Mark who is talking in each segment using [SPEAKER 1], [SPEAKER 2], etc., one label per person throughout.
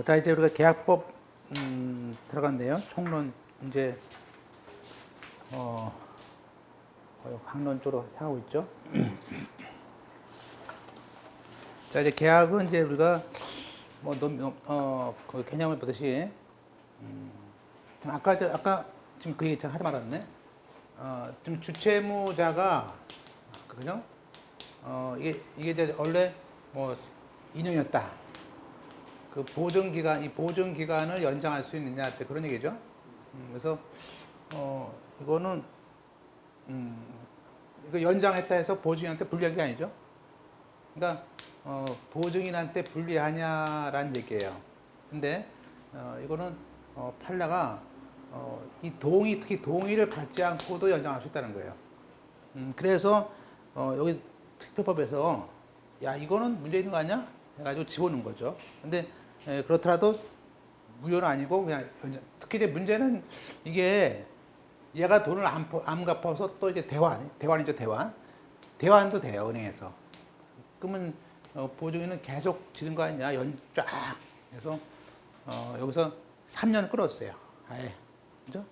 [SPEAKER 1] 자, 이제 우리가 계약법, 들어간대요. 총론, 이제, 강론 쪽으로 향하고 있죠. 자, 이제 계약은 이제 우리가, 그 개념을 보듯이, 아까 지금 그 얘기 하지 말았네. 지금 주채무자가, 그죠? 이게 이제 원래 2년이었다. 그 이 보증기간을 연장할 수 있느냐, 그런 얘기죠. 그래서, 이거는, 이거 연장했다 해서 보증인한테 불리한 게 아니죠. 그러니까, 보증인한테 불리하냐라는 얘기예요. 근데, 이거는, 판례가, 특히 동의를 받지 않고도 연장할 수 있다는 거예요. 그래서, 여기 특별법에서, 야, 이거는 문제 있는 거 아니야? 해가지고 집어넣은 거죠. 근데, 그렇더라도 무효는 아니고 그냥 특히 이제 문제는 이게 얘가 돈을 안 갚아서 또 이제 대환이죠. 대환도 돼요, 은행에서. 그러면 보증인은 계속 지는 거 아니냐, 쫙. 그래서 여기서 3년을 끌었어요. 아예, 그죠?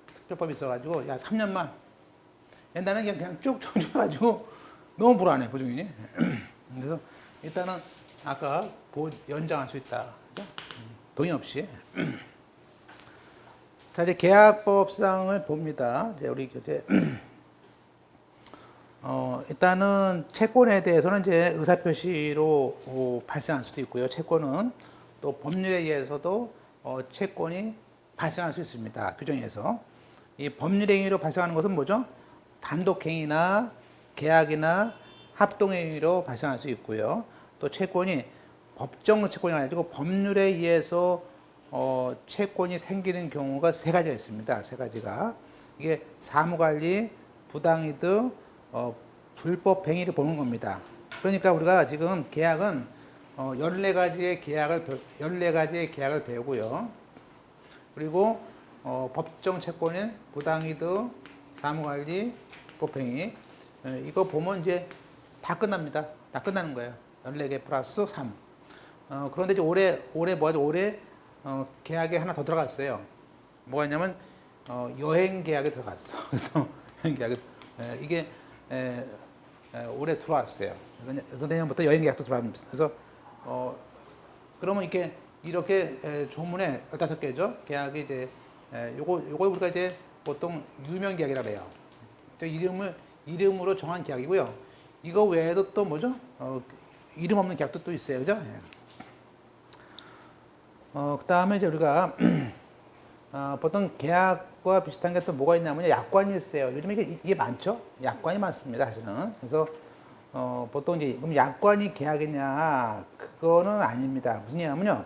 [SPEAKER 1] 특별법이 있어가지고 야 3년만. 옛날에는 그냥 쭉 줘가지고 너무 불안해 보증인이. 그래서 일단은 아까 연장할 수 있다. 그죠? 동의 없이. 자, 이제 계약법상을 봅니다. 이제 우리 이제 일단은 채권에 대해서는 이제 의사표시로 발생할 수도 있고요. 채권은 또 법률에 의해서도 채권이 발생할 수 있습니다. 규정에서. 이 법률행위로 발생하는 것은 뭐죠? 단독행위나 계약이나 합동행위로 발생할 수 있고요. 또 채권이 법정 채권이 아니고 법률에 의해서 채권이 생기는 경우가 세 가지가 있습니다. 세 가지가. 이게 사무관리, 부당이득, 불법행위를 보는 겁니다. 그러니까 우리가 지금 계약은 14가지의 계약을 배우고요. 그리고 법정 채권인 부당이득, 사무관리, 불법행위 이거 보면 이제 다 끝납니다. 다 끝나는 거예요. 14개 플러스 3. 그런데 이제 올해 계약에 하나 더 들어갔어요. 뭐가 있냐면, 여행 계약에 들어갔어. 그래서 여행 계약에, 이게, 올해 들어왔어요. 그래서 내년부터 여행 계약도 들어갑니다. 그래서, 그러면 이렇게 조문에 15개죠. 계약이 이제, 요거 우리가 이제 보통 유명 계약이라고 해요. 이름으로 정한 계약이고요. 이거 외에도 또 뭐죠? 이름 없는 계약도 또 있어요. 그죠? 그 다음에 이제 우리가, 보통 계약과 비슷한 게 또 뭐가 있냐면 약관이 있어요. 요즘에 이게 많죠? 약관이 많습니다. 사실은. 그래서, 보통 이제, 그럼 약관이 계약이냐? 그거는 아닙니다. 무슨 얘기냐면요.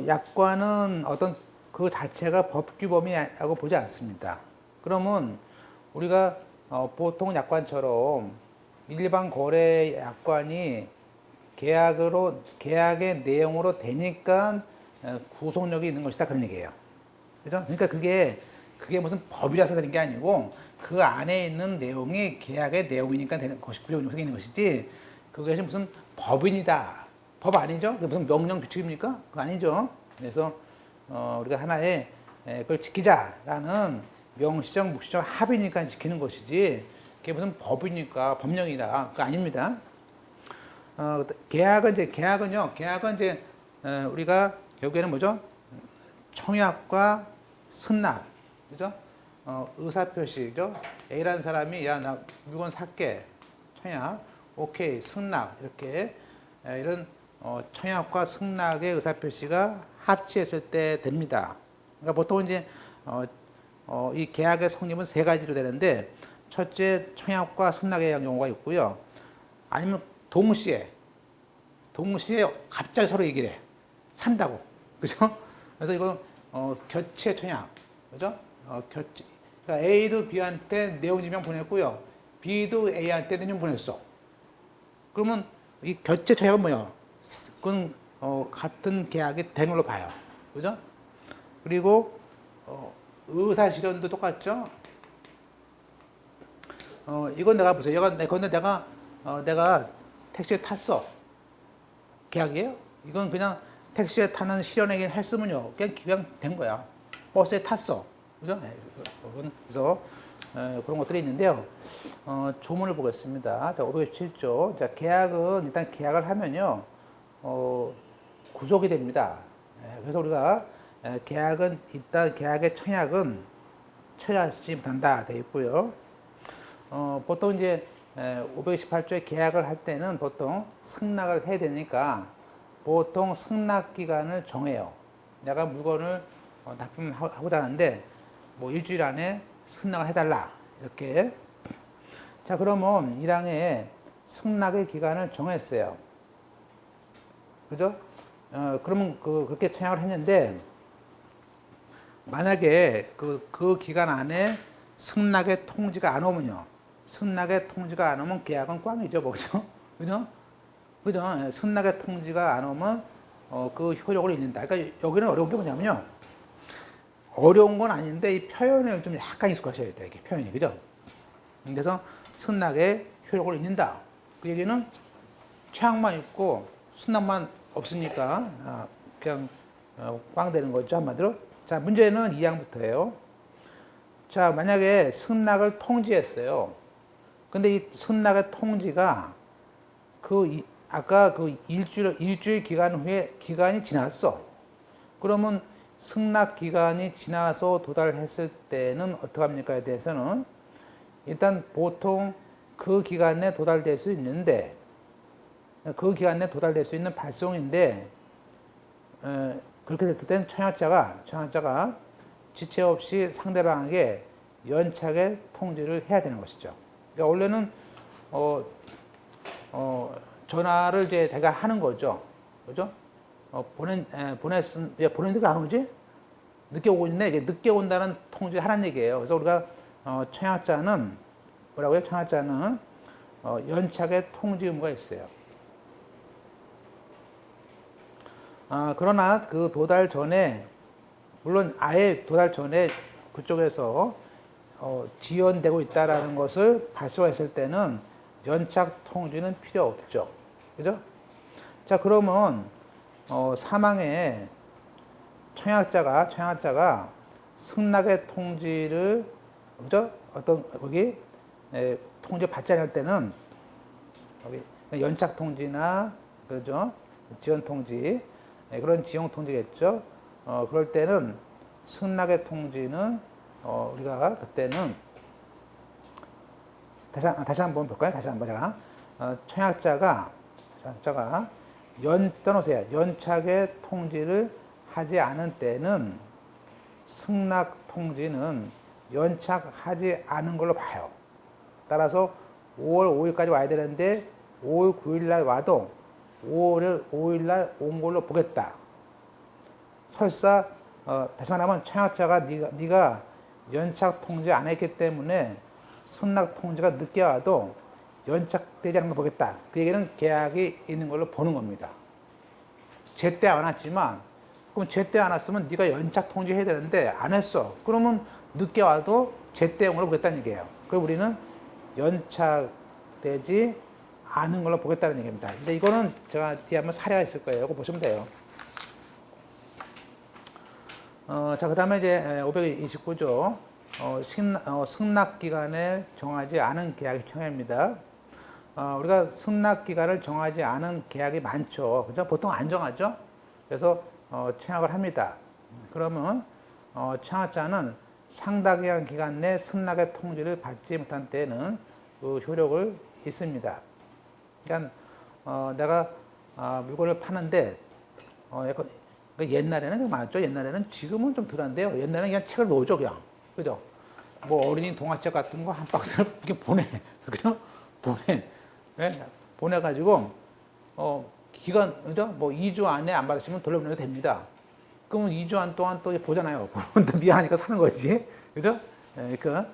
[SPEAKER 1] 약관은 그 자체가 법규범위라고 보지 않습니다. 그러면 우리가, 보통 약관처럼 일반 거래 약관이 계약의 내용으로 되니까 구속력이 있는 것이다. 그런 얘기예요. 그죠? 그러니까 그게 무슨 법이라서 되는 게 아니고 그 안에 있는 내용이 계약의 내용이니까 되는 것이 구속력이 생기는 것이지 그것이 무슨 법인이다. 법 아니죠? 그게 무슨 명령 규칙입니까? 그거 아니죠? 그래서 우리가 하나의 그걸 지키자라는 명시적, 묵시적 합의니까 지키는 것이지 그게 무슨 법이니까 법령이다. 그거 아닙니다. 계약은 이제 우리가 결국에는 뭐죠? 청약과 승낙, 그죠? 의사표시죠? A라는 사람이 야, 나 물건 살게. 청약, 오케이, 승낙 이렇게 이런 청약과 승낙의 의사표시가 합치했을 때 됩니다. 그러니까 보통 이제 이 계약의 성립은 세 가지로 되는데 첫째 청약과 승낙의 경우가 있고요. 아니면 동시에 갑자기 서로 얘기를 해. 산다고. 그죠? 그래서 이거, 교체 청약. 그죠? 그러니까 A도 B한테 내용 증명 보냈고요. B도 A한테 내용 보냈어. 그러면 이 교체 청약은 뭐예요? 그건, 같은 계약이 된 걸로 봐요. 그죠? 그리고, 의사실현도 똑같죠? 이건 내가 보세요. 내가 택시에 탔어. 계약이에요? 이건 그냥 택시에 타는 실현액이 했으면요. 그냥 된 거야. 버스에 탔어. 그죠? 네, 그래서 그런 것들이 있는데요. 조문을 보겠습니다. 자, 517조. 자, 계약은 일단 계약을 하면요. 구속이 됩니다. 그래서 우리가 계약은 일단 계약의 청약은 처리하지 못한다 되어 있고요. 보통 이제 518조의 계약을 할 때는 보통 승낙을 해야 되니까 보통 승낙 기간을 정해요. 내가 물건을 납품하고자 하는데 뭐 일주일 안에 승낙을 해달라 이렇게. 자, 그러면 1항에 승낙의 기간을 정했어요. 그죠? 그러면 그렇게 청약을 했는데 만약에 그 기간 안에 승낙의 통지가 안 오면요. 승낙의 통지가 안 오면 계약은 꽝이죠, 뭐, 그죠? 그죠? 그죠? 승낙의 통지가 안 오면 그 효력을 잃는다. 그러니까 여기는 어려운 게 뭐냐면요. 어려운 건 아닌데 이 표현을 좀 약간 익숙하셔야 돼요. 이게 표현이, 그죠? 그래서 승낙의 효력을 잃는다. 그 얘기는 청약만 있고 승낙만 없으니까 그냥 꽝 되는 거죠, 한마디로. 자, 문제는 2항부터예요. 자, 만약에 승낙을 통지했어요. 근데 이 승낙의 통지가 아까 일주일 기간 후에 기간이 지났어. 그러면 승낙 기간이 지나서 도달했을 때는 어떡합니까에 대해서는 일단 보통 그 기간 내에 도달될 수 있는데 그 기간 내에 도달될 수 있는 발송인데 그렇게 됐을 때는 청약자가 지체 없이 상대방에게 연착의 통지를 해야 되는 것이죠. 그러니까 원래는 전화를 이제 제가 하는 거죠. 그죠? 보냈는데 안 오지? 늦게 오고 있네. 이게 늦게 온다는 통지를 하라는 얘기예요. 그래서 우리가 청약자는 뭐라고요? 청약자는 연착의 통지 의무가 있어요. 그러나 그 도달 전에 물론 아예 도달 전에 그쪽에서 지연되고 있다라는 것을 발송했을 때는 연착 통지는 필요 없죠. 그죠? 자, 그러면 사망에 청약자가 승낙의 통지를 그죠? 거기 통지 받지 않을 때는 거기 연착 통지나 그죠? 지연 통지 그런 지용 통지겠죠. 그럴 때는 승낙의 통지는 우리가 그때는 다시 한번 볼까요? 다시 한번 제가 청약자가 떠놓으세요. 연착의 통지를 하지 않은 때는 승낙 통지는 연착하지 않은 걸로 봐요. 따라서 5월 5일까지 와야 되는데 5월 9일 날 와도 5월 5일 날 온 걸로 보겠다. 설사 다시 말하면 청약자가 네가 연착 통지 안 했기 때문에 승낙 통지가 늦게 와도 연착되지 않은 걸 보겠다. 그 얘기는 계약이 있는 걸로 보는 겁니다. 제때 안 왔지만 그럼 제때 안 왔으면 네가 연착 통지해야 되는데 안 했어. 그러면 늦게 와도 제때 온 걸로 보겠다는 얘기예요. 그래서 우리는 연착되지 않은 걸로 보겠다는 얘기입니다. 근데 이거는 제가 뒤에 한번 사례가 있을 거예요. 이거 보시면 돼요. 자, 그 다음에 이제 529조. 승낙 기간을 정하지 않은 계약의 청약입니다. 우리가 승낙 기간을 정하지 않은 계약이 많죠. 그죠? 보통 안 정하죠? 그래서 청약을 합니다. 그러면 청약자는 상당한 기간 내 승낙의 통지를 받지 못한 때는 그 효력을 잃습니다. 그러니까 내가 물건을 파는데 그러니까 옛날에는 많았죠. 옛날에는 지금은 좀 덜한데요. 옛날에는 그냥 책을 놓죠, 그냥. 그죠? 뭐 어린이 동화책 같은 거 한 박스를 이렇게 보내. 그죠? 네? 보내가지고 기간, 그죠? 뭐 2주 안에 안 받으시면 돌려보내도 됩니다. 그러면 2주 안 동안 또 보잖아요. 또 미안하니까 사는 거지. 그죠? 그러니까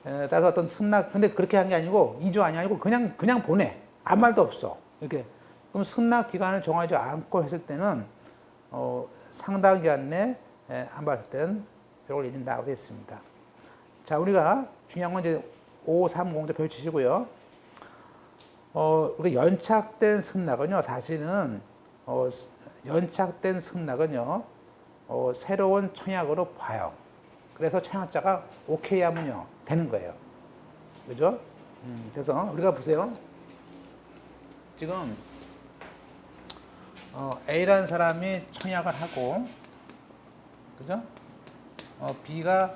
[SPEAKER 1] 따라서 어떤 승낙, 근데 그렇게 한 게 아니고 2주 안이 아니고 그냥 보내. 아무 말도 없어. 이렇게. 그럼 승낙 기간을 정하지 않고 했을 때는 상당 기간 내에 안 받을 때는 효력을 잃는다고 되어 있습니다. 자, 우리가 중요한 건 이제 530조 펼치시고요. 우리가 연착된 승낙은요, 사실은 어, 연착된 승낙은요, 새로운 청약으로 봐요. 그래서 청약자가 오케이 하면요, 되는 거예요. 그죠? 그래서 우리가 보세요. 지금 A라는 사람이 청약을 하고, 그죠? B가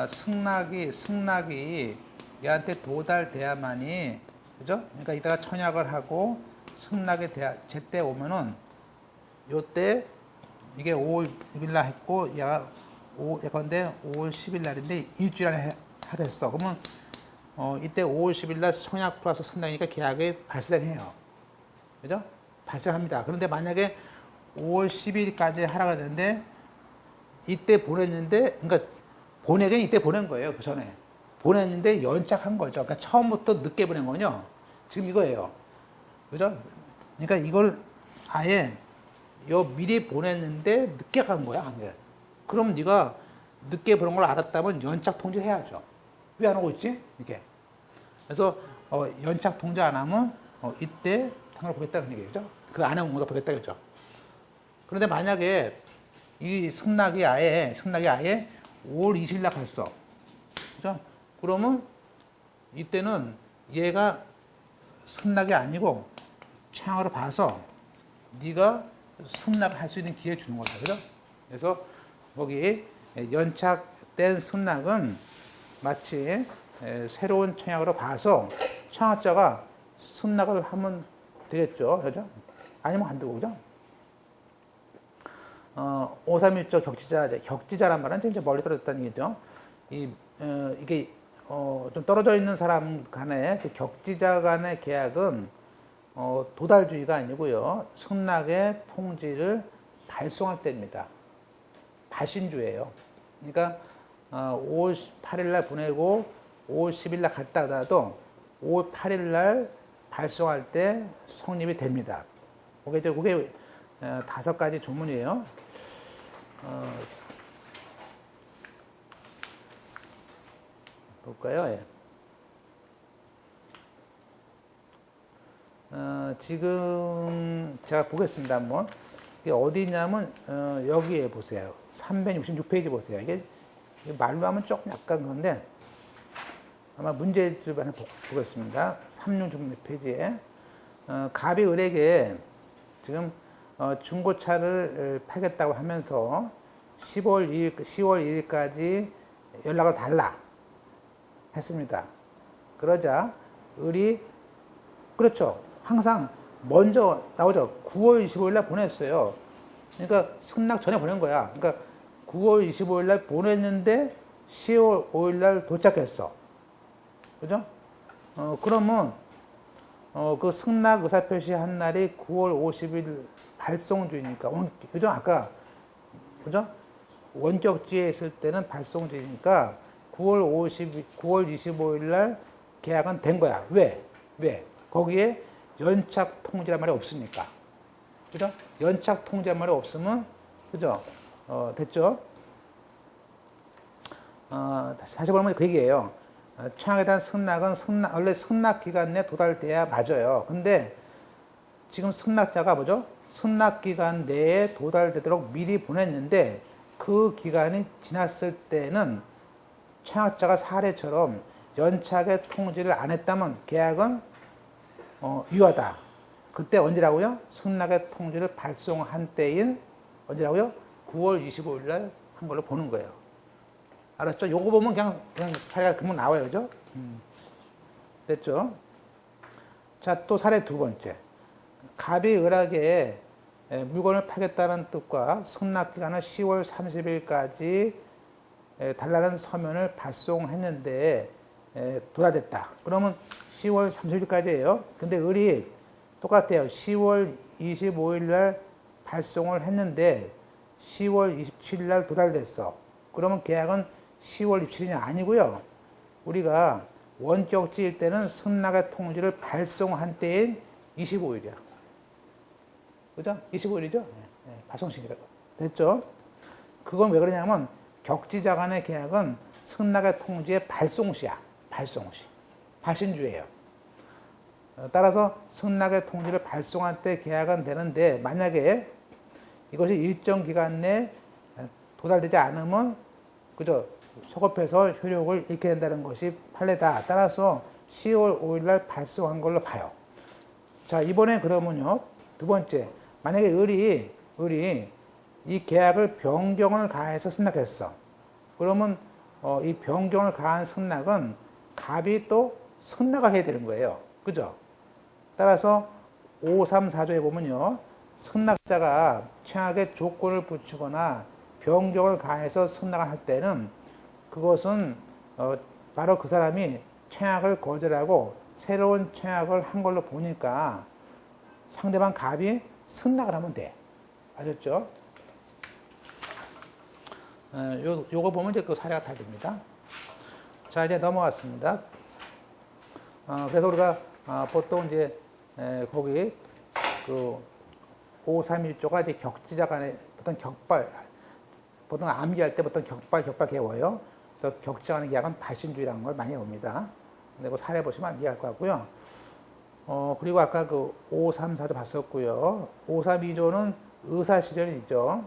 [SPEAKER 1] 승낙이 얘한테 도달돼야만이, 그죠? 그러니까 이따가 청약을 하고 승낙이 제때 오면은 요때 이게 5월 6일 날 했고 얘가 예컨대 5월 10일 날인데 일주일 안에 하랬어. 그러면 이때 5월 10일 날 청약 플러스 승낙이니까 계약이 발생해요. 그죠? 발생합니다. 그런데 만약에 5월 10일까지 하라고 했는데 이때 보냈는데, 그러니까 보내긴 이때 보낸 거예요. 그 전에 보냈는데 연착한 거죠. 그러니까 처음부터 늦게 보낸 거요. 지금 이거예요. 그죠? 그러니까 이걸 아예 미리 보냈는데 늦게 간 거야. 그럼 네가 늦게 보낸 걸 알았다면 연착 통지해야죠. 왜 안 오고 있지? 이게. 그래서 연착 통지 안 하면 이때 상을 보겠다는 얘기죠. 그 안에 온 거다 보겠다 그죠. 그런데 만약에 이 승낙이 아예 5월 20일 날 갔어. 그죠? 그러면 이때는 얘가 승낙이 아니고 청약으로 봐서 네가 승낙을 할 수 있는 기회 주는 거죠. 그죠? 그래서 거기 연착된 승낙은 마치 새로운 청약으로 봐서 청약자가 승낙을 하면 되겠죠. 그죠? 아니면 안 되고, 그죠? 531조 격지자란 말은 이제 멀리 떨어졌다는 얘기죠. 이게 좀 떨어져 있는 사람 간의 격지자 간의 계약은 도달주의가 아니고요. 승낙의 통지를 발송할 때입니다. 발신주예요. 그러니까 5월 8일 날 보내고 5월 10일 날 갔다 하더라도 5월 8일 날 발송할 때 성립이 됩니다. 그게 5가지 조문이에요. 볼까요? 예. 지금 제가 보겠습니다. 한번. 이게 어디냐면 여기에 보세요. 366페이지 보세요. 이게 말로 하면 조금 약간 그런데 아마 문제집을 하나 보겠습니다. 366페이지에 갑이 을에게 지금 중고차를 팔겠다고 하면서 10월 2일까지 연락을 달라 했습니다. 그러자 을이 그렇죠. 항상 먼저 나오죠. 9월 25일 날 보냈어요. 그러니까 승낙 전에 보낸 거야. 그러니까 9월 25일 날 보냈는데 10월 5일 날 도착했어. 그죠? 그러면 그 승낙 의사표시 한 날이 9월 50일 발송주의니까, 그죠? 아까, 그죠? 원격지에 있을 때는 발송주의니까 9월 25일 날 계약은 된 거야. 왜? 거기에 연착 통지란 말이 없으니까. 그죠? 연착 통지란 말이 없으면, 그죠? 됐죠? 다시 보면 그 얘기예요. 청약에 대한 승낙은 원래 승낙 기간 내에 도달돼야 맞아요. 근데 지금 승낙자가 뭐죠? 승낙 기간 내에 도달되도록 미리 보냈는데 그 기간이 지났을 때는 청약자가 사례처럼 연착의 통지를 안 했다면 계약은 유효하다. 그때 언제라고요? 승낙의 통지를 발송한 때인 언제라고요? 9월 25일 날 한 걸로 보는 거예요. 알았죠? 요거 보면 그냥 자기가 금방 나와요. 그죠? 됐죠? 자, 또 사례 두 번째. 갑이 을에게 물건을 팔겠다는 뜻과 승낙 기간을 10월 30일까지 달라는 서면을 발송했는데 도달됐다. 그러면 10월 30일까지예요. 근데 을이 똑같아요. 10월 25일 날 발송을 했는데 10월 27일 날 도달됐어. 그러면 계약은 10월 27일이 아니고요. 우리가 원격지일 때는 승낙의 통지를 발송한 때인 25일이야. 그죠? 25일이죠? 네, 발송시기라고. 됐죠? 그건 왜 그러냐면 격지자 간의 계약은 승낙의 통지의 발송시야. 발송시. 발신주예요. 따라서 승낙의 통지를 발송할 때 계약은 되는데 만약에 이것이 일정 기간 내에 도달되지 않으면 그저 소급해서 효력을 잃게 된다는 것이 판례다. 따라서 10월 5일 날 발송한 걸로 봐요. 자, 이번에 그러면요. 두 번째, 만약에 을이 이 계약을 변경을 가해서 승낙했어. 그러면 이 변경을 가한 승낙은 갑이 또 승낙을 해야 되는 거예요. 그죠? 따라서 534조에 보면요. 승낙자가 최악의 조건을 붙이거나 변경을 가해서 승낙을 할 때는 그것은 바로 그 사람이 청약을 거절하고 새로운 청약을 한 걸로 보니까 상대방 갑이 승낙을 하면 돼. 아셨죠? 요거 보면 이제 그 사례가 다 됩니다. 자, 이제 넘어갔습니다. 그래서 우리가 보통 이제 거기 그 531조가 이제 격지자 간에 보통 암기할 때 보통 격발 개워요. 그래서 격지자 간의 계약은 발신주의라는 걸 많이 봅니다. 근데 그 사례 보시면 이해할 것 같고요. 그리고 아까 그 534조 봤었고요. 532조는 의사실현이죠.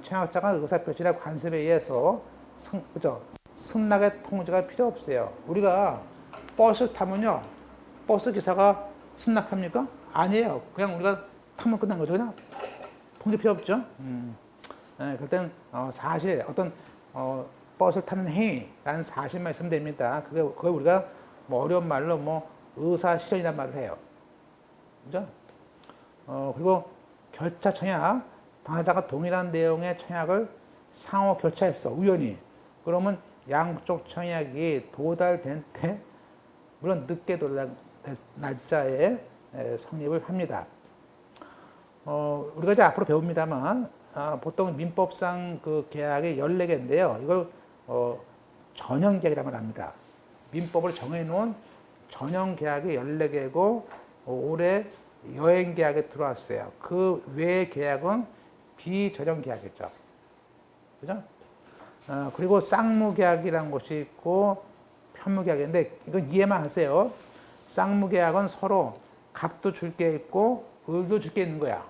[SPEAKER 1] 청약자가 의사표시나 관습에 의해서 그죠? 승낙의 통지가 필요 없어요. 우리가 버스 타면요. 버스 기사가 승낙합니까? 아니에요. 그냥 우리가 타면 끝난 거죠. 그냥 통지 필요 없죠. 그럴 땐 사실 어떤 버스를 타는 행위라는 사실만 있으면 됩니다. 그걸 우리가 뭐 어려운 말로 뭐 의사실현이라는 말을 해요. 그죠? 그리고 결차 청약, 당사자가 동일한 내용의 청약을 상호 결차했어, 우연히. 그러면 양쪽 청약이 도달된 때, 물론 늦게 도달된 날짜에 성립을 합니다. 우리가 이제 앞으로 배웁니다만, 보통 민법상 그 계약이 14개인데요. 이걸 전형계약이라고 합니다. 민법을 정해놓은 전형계약이 14개고, 올해 여행계약에 들어왔어요. 그 외의 계약은 비전형계약이죠. 그죠? 그리고 쌍무계약이라는 것이 있고, 편무계약인데, 이건 이해만 하세요. 쌍무계약은 서로 값도 줄 게 있고, 을도 줄 게 있는 거야.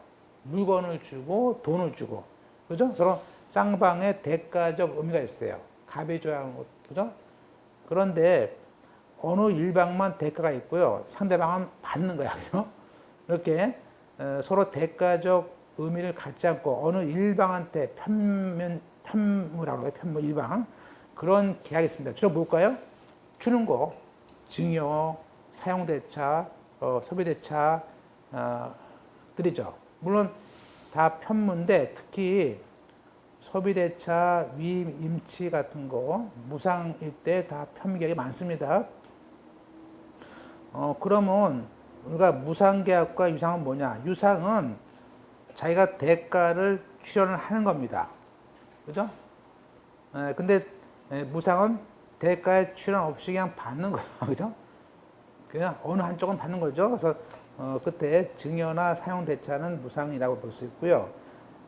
[SPEAKER 1] 물건을 주고, 돈을 주고. 그죠? 서로 쌍방의 대가적 의미가 있어요. 값이 줘야 하는 것, 그죠? 그런데, 어느 일방만 대가가 있고요. 상대방은 받는 거야. 그죠? 이렇게 서로 대가적 의미를 갖지 않고 어느 일방한테 편무라고 해요. 편무 일방. 그런 계약이 있습니다. 주로 뭘까요? 주는 거, 증여, 사용대차, 소비대차, 들이죠. 물론 다 편무인데 특히 소비대차, 위임, 임치 같은 거, 무상일 때 다 편무계약이 많습니다. 그러면 우리가 무상계약과 유상은 뭐냐? 유상은 자기가 대가를 출연을 하는 겁니다. 그죠? 근데 무상은 대가에 출연 없이 그냥 받는 거예요. 그죠? 그냥 어느 한쪽은 받는 거죠. 그래서 그때 증여나 사용대차는 무상이라고 볼 수 있고요.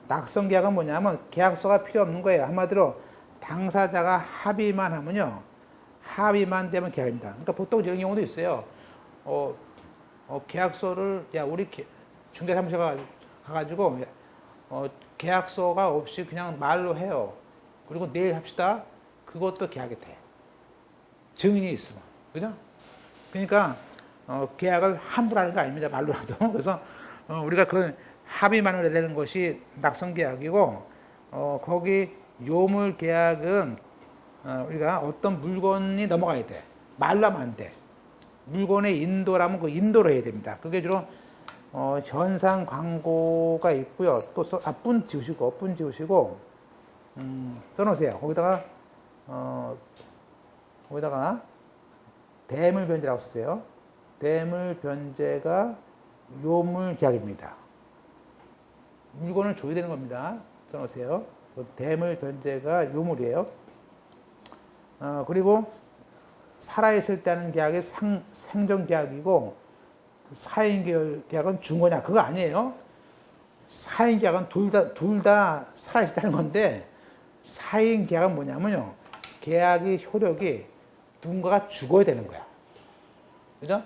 [SPEAKER 1] 낙성계약은 뭐냐면 계약서가 필요 없는 거예요. 한마디로 당사자가 합의만 하면요. 합의만 되면 계약입니다. 그러니까 보통 이런 경우도 있어요. 계약서를, 우리 중개사무소 가가지고, 계약서가 없이 그냥 말로 해요. 그리고 내일 합시다. 그것도 계약이 돼. 증인이 있으면. 그죠? 그러니까, 계약을 함부로 하는 거 아닙니다. 말로라도. 그래서, 우리가 그 합의만을 해야 되는 것이 낙성계약이고, 거기 요물 계약은, 우리가 어떤 물건이 넘어가야 돼. 말로 하면 안 돼. 물건의 인도라면 그 인도로 해야 됩니다. 그게 주로 현상 광고가 있고요. 또 분 지우시고 써놓으세요. 거기다가 대물 변제라고 쓰세요. 대물 변제가 요물 계약입니다. 물건을 줘야 되는 겁니다. 써놓으세요. 대물 변제가 요물이에요. 그리고 살아있을 때 하는 계약이 생존계약이고 사인계약은 중고냐 그거 아니에요. 사인계약은 둘 다 살아있다는 건데 사인계약은 뭐냐면요. 계약이 효력이 누군가가 죽어야 되는 거야. 그죠?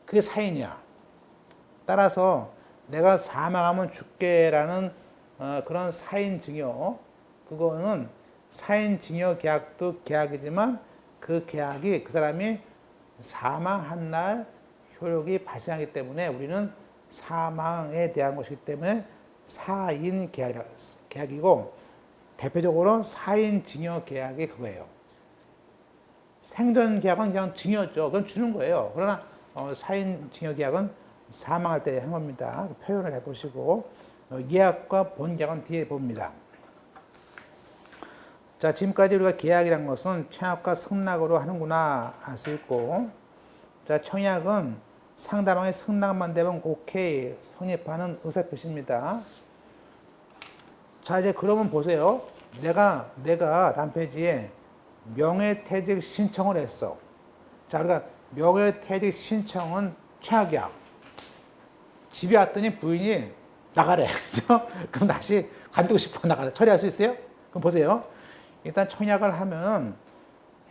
[SPEAKER 1] 그게 사인이야. 따라서 내가 사망하면 죽게라는 그런 사인증여, 그거는 사인증여 계약도 계약이지만 그 계약이 그 사람이 사망한 날 효력이 발생하기 때문에 우리는 사망에 대한 것이기 때문에 사인 계약이고, 대표적으로 사인증여 계약이 그거예요. 생전 계약은 그냥 증여죠. 그건 주는 거예요. 그러나 사인증여 계약은 사망할 때 한 겁니다. 표현을 해보시고, 예약과 본계약은 뒤에 봅니다. 자, 지금까지 우리가 계약이란 것은 청약과 승낙으로 하는구나 알 수 있고, 자, 청약은 상대방의 승낙만 되면 오케이 성립하는 의사표시입니다. 자, 이제 그러면 보세요. 내가 다음 페이지에 명예퇴직 신청을 했어. 자, 그러니까 명예퇴직 신청은 청약이야. 집에 왔더니 부인이 나가래. 그죠? 그럼 다시 관두고 싶어 나가래. 처리할 수 있어요? 그럼 보세요. 일단 청약을 하면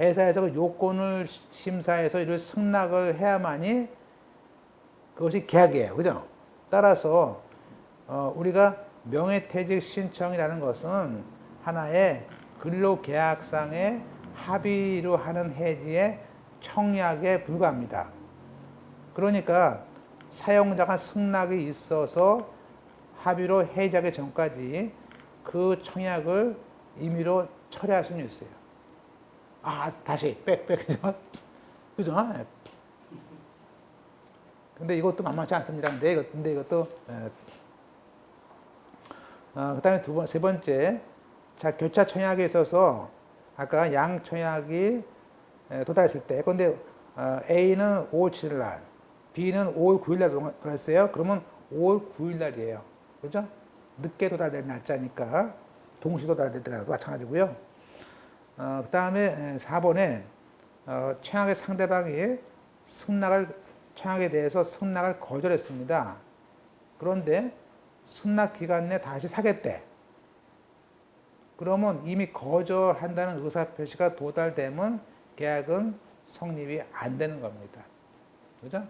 [SPEAKER 1] 회사에서 그 요건을 심사해서 이를 승낙을 해야만이 그것이 계약이에요. 그죠? 따라서 우리가 명예퇴직 신청이라는 것은 하나의 근로계약상의 합의로 하는 해지의 청약에 불과합니다. 그러니까 사용자가 승낙이 있어서 합의로 해지하기 전까지 그 청약을 임의로 처리할 수는 있어요. 다시 그죠? 그죠? 근데 이것도 만만치 않습니다. 근데 이것도 그다음에 세 번째, 자, 교차 청약에 있어서 아까 양 청약이 도달했을 때, 근데 A는 5월 7일 날, B는 5월 9일 날 도달했어요. 그러면 5월 9일 날이에요. 그죠? 늦게 도달될 날짜니까 동시 도달되더라도 마찬가지고요. 그 다음에 4번에 청약의 상대방이 청약에 대해서 승낙을 거절했습니다. 그런데 승낙 기간 내 다시 사겠대. 그러면 이미 거절한다는 의사표시가 도달되면 계약은 성립이 안 되는 겁니다. 그죠?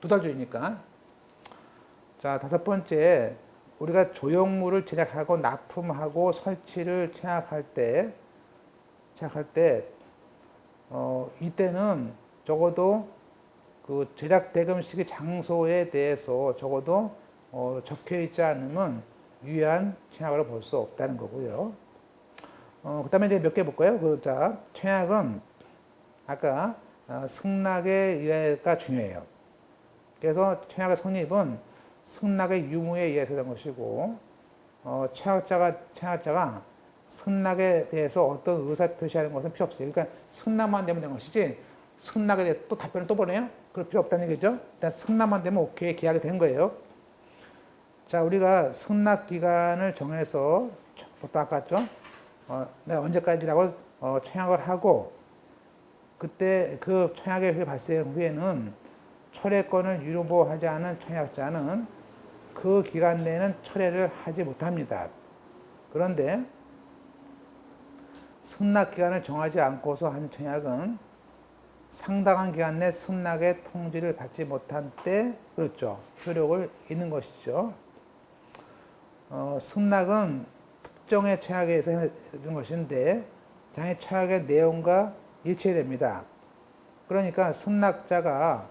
[SPEAKER 1] 도달주의니까. 자, 다섯 번째, 우리가 조형물을 제작하고 납품하고 설치를 청약할 때, 이때는 적어도 그 제작 대금 시기 장소에 대해서 적어도 적혀 있지 않으면 유효한 청약으로 볼 수 없다는 거고요. 그 다음에 이제 몇 개 볼까요? 자, 청약은 아까 승낙의 의뢰가 중요해요. 그래서 청약의 성립은 승낙의 유무에 의해서 된 것이고, 청약자가 승낙에 대해서 어떤 의사 표시하는 것은 필요 없어요. 그러니까 승낙만 되면 된 것이지, 승낙에 대해서 또 답변을 또 보내요? 그럴 필요 없다는 얘기죠. 일단 승낙만 되면 오케이, 계약이 된 거예요. 자, 우리가 승낙 기간을 정해서 보통 아까죠. 내가 언제까지라고 청약을 하고, 그때 그 청약의 발생 후에는 철회권을 유보하지 않은 청약자는 그 기간 내에는 철회를 하지 못합니다. 그런데 승낙 기간을 정하지 않고서 한 청약은 상당한 기간 내 승낙의 통지를 받지 못한 때, 그렇죠, 효력을 잃는 것이죠. 승낙은 특정의 청약에 의해서 해준 것인데 당연히 청약의 내용과 일치됩니다. 그러니까 승낙자가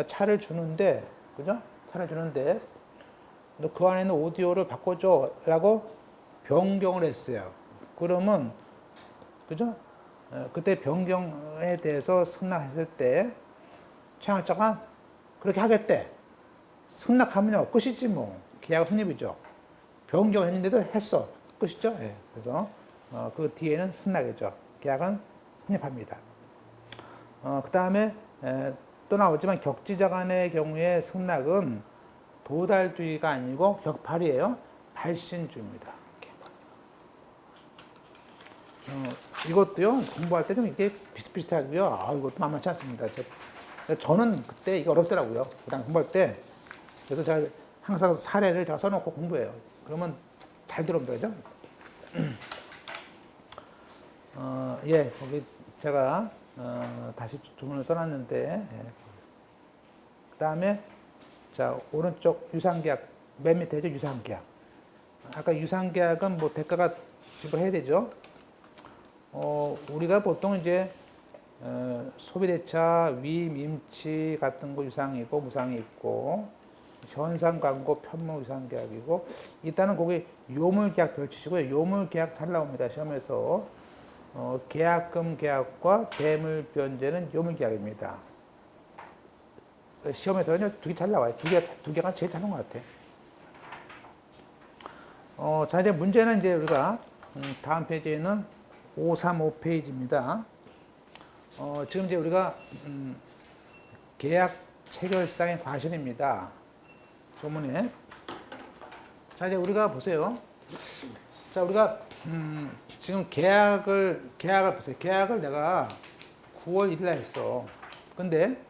[SPEAKER 1] 차를 주는데, 그죠? 차를 주는데 너 그 안에 있는 오디오를 바꿔줘 라고 변경을 했어요. 그러면, 그죠? 그때 변경에 대해서 승낙했을 때 청약자가 그렇게 하겠대. 승낙하면요 끝이지 뭐. 계약 성립이죠. 변경했는데도 했어. 끝이죠. 예. 그래서 그 뒤에는 승낙이죠. 계약은 성립합니다. 그 다음에 또 나오지만 격지자 간의 경우에 승낙은 도달주의가 아니고 격팔이에요. 발신주의입니다. 이것도요, 공부할 때 좀 이게 비슷비슷하고요. 이것도 만만치 않습니다. 저는 그때 이게 어렵더라고요. 그당 공부할 때. 그래서 제가 항상 사례를 제가 써놓고 공부해요. 그러면 잘 들어옵니다. 그죠? 예, 거기 제가 다시 주문을 써놨는데, 예. 그 다음에 자, 오른쪽 유상계약, 맨 밑에죠, 유상계약. 아까 유상계약은 뭐 대가가 지불해야 되죠. 우리가 보통 이제, 소비대차, 위임치 같은 거 유상이고, 무상이 있고, 현상광고, 편무 유상계약이고, 일단은 거기 요물계약 별치시고요. 요물계약 잘 나옵니다, 시험에서. 계약금 계약과 대물변제는 요물계약입니다. 시험에서는 두 개 잘 나와요. 두 개가 제일 잘 나온 것 같아. 자, 이제 문제는 이제 우리가, 다음 페이지에는 535페이지입니다. 지금 이제 우리가, 계약 체결상의 과실입니다. 조문에. 자, 이제 우리가 보세요. 자, 우리가, 지금 계약을 보세요. 계약을 내가 9월 1일날 했어. 근데,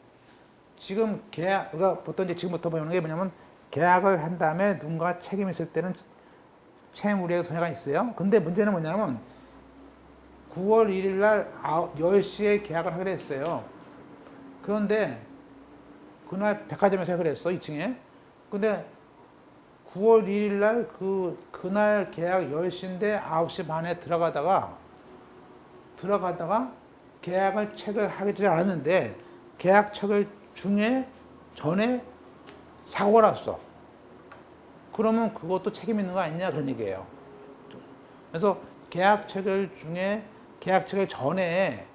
[SPEAKER 1] 지금 우리가 보통 이제 지금부터 보는 게 뭐냐면, 계약을 한 다음에 누군가 책임이 있을 때는 채무리에 손해가 있어요. 근데 문제는 뭐냐면, 9월 1일 날 10시에 계약을 하기로 했어요. 그런데, 그날 백화점에서 하기로 했어, 2층에. 근데, 9월 1일 날 그날 계약 10시인데 9시 반에 들어가다가 계약을 체결하지 않았는데, 계약 체결 전에 사고가 났어. 그러면 그것도 책임 있는 거 아니냐 그런 얘기예요. 그래서 계약 체결 전에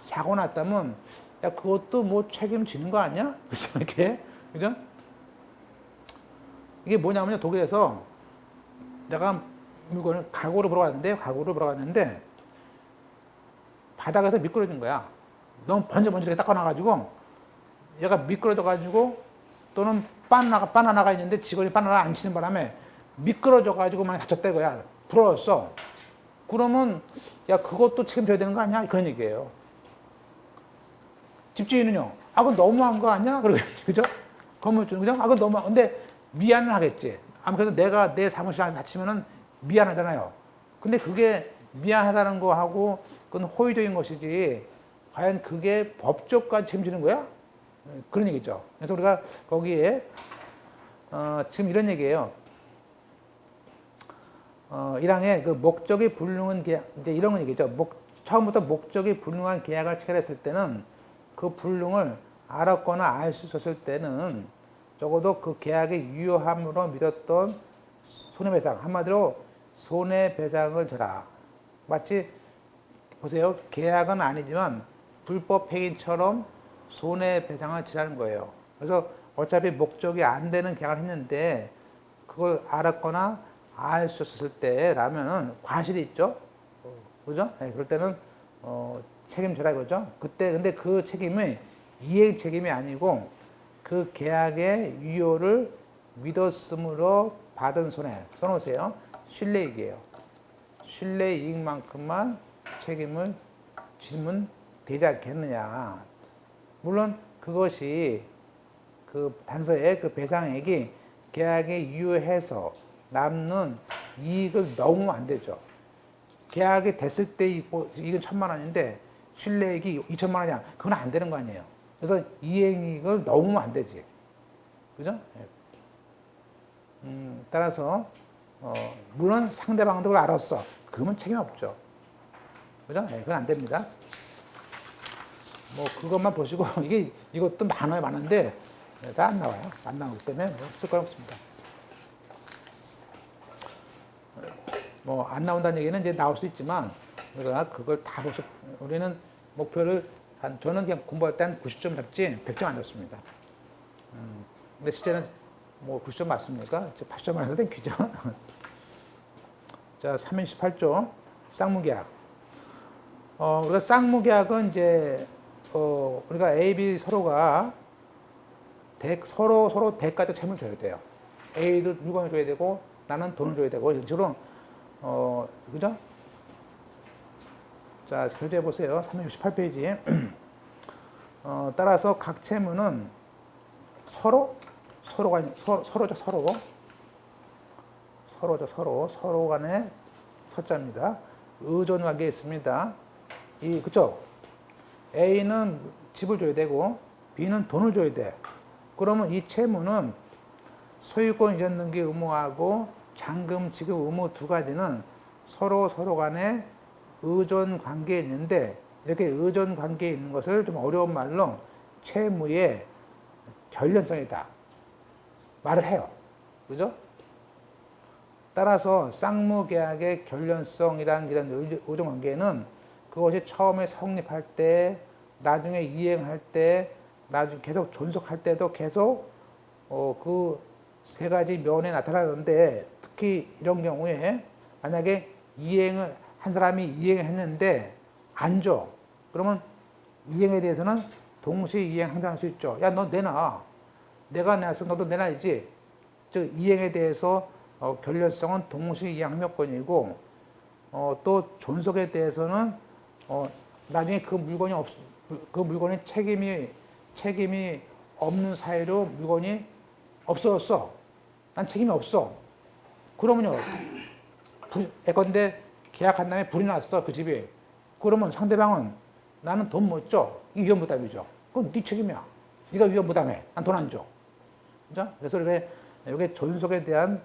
[SPEAKER 1] 사고 났다면 야 그것도 뭐 책임지는 거 아니야? 그렇죠? 이렇게 그죠? 이게 뭐냐면요, 독일에서 내가 물건을 가구로 보러 갔는데 바닥에서 미끄러진 거야. 너무 번쩍번쩍하게 닦아놔가지고 얘가 미끄러져가지고 또는 바나나가 있는데 직원이 바나나 안 치는 바람에 미끄러져가지고 많이 다쳤다 이거야. 부러졌어. 그러면 야 그것도 책임져야 되는 거 아니야? 그런 얘기예요. 집주인은요. 아 그건 너무한 거 아니야? 그죠? 건물주는 그죠? 아 그건 너무 근데 미안을 하겠지. 아무래도 내가 내 사무실 안에 다치면은 미안하잖아요. 근데 그게 미안하다는 거 하고 그건 호의적인 것이지 과연 그게 법적까지 책임지는 거야? 그런 얘기죠. 그래서 우리가 거기에 지금 이런 얘기예요. 1항에 그 목적이 불능한 계약, 이제 이런 얘기죠. 처음부터 목적이 불능한 계약을 체결했을 때는 그 불능을 알았거나 알 수 있었을 때는 적어도 그 계약의 유효함으로 믿었던 손해배상, 한마디로 손해배상을 져라. 마치 보세요. 계약은 아니지만 불법 행위처럼 손해배상을 지라는 거예요. 그래서 어차피 목적이 안 되는 계약을 했는데 그걸 알았거나 알 수 있었을 때라면은 과실이 있죠. 그죠? 네, 그럴 때는 책임져라 이거죠. 그때 근데 그 책임이 이행 책임이 아니고 그 계약의 유효를 믿었으므로 받은 손해. 써놓으세요. 신뢰이익이에요. 신뢰이익만큼만 책임을 지면 되지 않겠느냐. 물론 그것이 그 단서의 그 배상액이 계약에 유효해서 남는 이익을 넣으면 안 되죠. 계약이 됐을 때 이익은 1,000만 원인데 신뢰이익이 2,000만 원이야. 그건 안 되는 거 아니에요. 그래서 이행이익을 넣으면 안 되지. 그죠? 따라서 물론 상대방도 그걸 알았어. 그러면 책임 없죠. 그죠? 네, 그건 안 됩니다. 뭐 그것만 보시고 이것도 많은데 다 안 나와요. 안 나오기 때문에 뭐 쓸 건 없습니다. 뭐 안 나온다는 얘기는 이제 나올 수 있지만 우리가 그걸 다 우리는 목표를 저는 그냥 공부할 때 한 90점 잡지 100점 안 잡습니다. 근데 실제는 뭐 90점 맞습니까? 80점 안 해도 땡큐죠. 자, 328조 쌍무계약. 우리가 쌍무계약은 이제 우리가 A, B 서로가 서로 대가적 채무를 줘야 돼요. A도 물건을 줘야 되고 나는 돈을 줘야 되고 이런 식으로 그죠? 자, 교재해 보세요. 368페이지. 따라서 각 채무는 서로 간에 서자입니다. 의존 관계에 있습니다. 그쵸? A는 집을 줘야 되고 B는 돈을 줘야 돼. 그러면 이 채무는 소유권 이전 등기 의무하고 잔금 지급 의무 두 가지는 서로 간에 의존 관계에 있는데, 이렇게 의존 관계에 있는 것을 좀 어려운 말로 채무의 결련성이다 말을 해요. 그죠? 따라서 쌍무계약의 결련성이라는 이런 의존 관계는 그것이 처음에 성립할 때, 나중에 이행할 때, 나중에 계속 존속할 때도 계속 그 세 가지 면에 나타나는데, 특히 이런 경우에 만약에 한 사람이 이행을 했는데 안 줘. 그러면 이행에 대해서는 동시 이행 항변할 수 있죠. 야, 너 내놔. 내가 내서 너도 내놔야지. 즉 이행에 대해서 결렬성은 동시 이행 항변권이고, 또 존속에 대해서는 나중에 그 물건의 책임이 없는 사유로 물건이 없어졌어. 난 책임이 없어. 그러면요, 예컨대 계약한 다음에 불이 났어, 그 집이. 그러면 상대방은 나는 돈 못 줘. 이게 위험부담이죠. 그건 네 책임이야. 네가 위험부담해. 난 돈 안 줘. 그죠? 그래서 이게 존속에 대한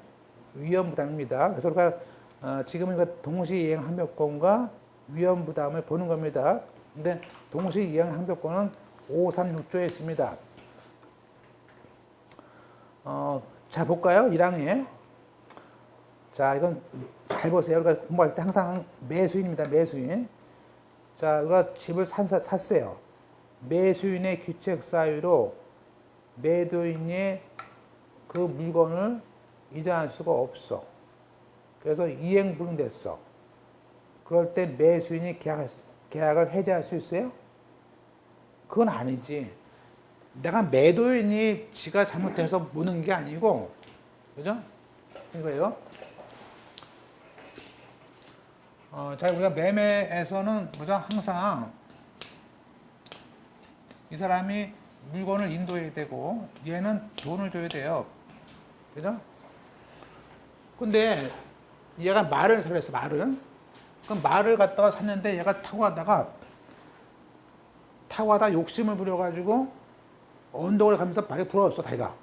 [SPEAKER 1] 위험부담입니다. 그래서 우리가 지금은 이거 동시이행 항변권과 위험부담을 보는 겁니다. 근데 동시이행 항변권은 536조에 있습니다. 자, 볼까요? 1항에. 자, 이건 잘 보세요. 우리가 공부할 때 항상 매수인입니다. 매수인. 자, 우리가 집을 샀어요. 매수인의 귀책 사유로 매도인이 그 물건을 이전할 수가 없어. 그래서 이행 불능됐어. 그럴 때 매수인이 계약을 해지할 수 있어요? 그건 아니지. 내가 매도인이 지가 잘못해서 무는 게 아니고, 그죠? 이거예요. 자, 우리가 매매에서는, 그죠? 항상 이 사람이 물건을 인도해야 되고, 얘는 돈을 줘야 돼요. 그죠? 근데 얘가 말을 사려 했어, 말을. 그럼 말을 갖다가 샀는데 얘가 타고 가다가 욕심을 부려가지고 언덕을 가면서 발이 부러졌어, 다리가.